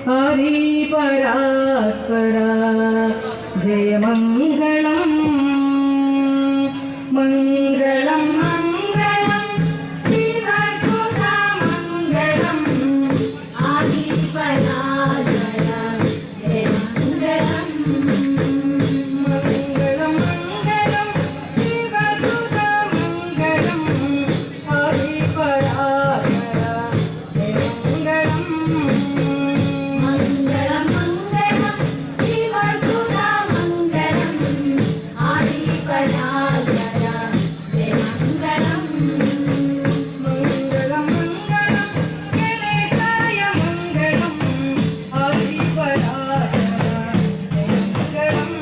हरिपरात्परा जय मङ्गलम् मङ्गलम् मङ्गलम् शिवसुधा मङ्गलम् हरिपरात्परा जय मङ्गलम् मङ्गलम् मङ्गलम् शिवसुधा मङ्गलम् हरिपरात्परा जय मङ्गलम् मङ्गलम् मङ्गलम् शिवसुधा मङ्गलम् हरिपरात्परा जय मङ्गलम् मङ्गलम् मङ्गलम् गणेशाय मङ्गलम् हरिपरात्परा जय मङ्गलम्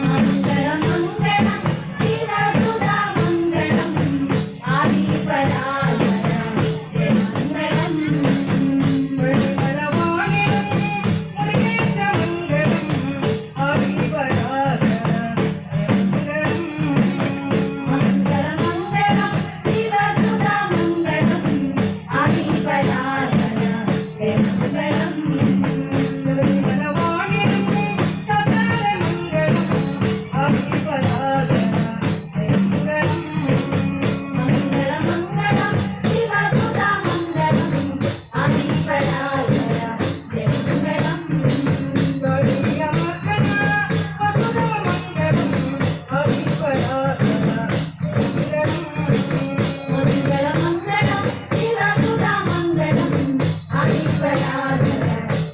मङ्गलम् मङ्गलम् शिवसुधा मङ्गलम् हरिपरात्परा जय मङ्गलम् परिमलवाणिनं मुरुगेश मङ्गलम् हरिपरात्परा जय मङ्गलम् मङ्गलम् मङ्गलम् शिवसुधा मङ्गलम् हरिपरात्परा जय मङ्गलम् परिमलवाणिनं सकार मङ्गलम् हरिपरात्परा जय मङ्गलम् मङ्गलम् मङ्गलम् शिवसुधा मङ्गलम् हरिपरात्परा जय मङ्गलम् कलियमर्दना वसुधा मङ्गलम् हरिपरात्परा जय मङ्गलम् मङ्गलम् मङ्गलम् शिवसुधा मङ्गलम् हरिपरात्परा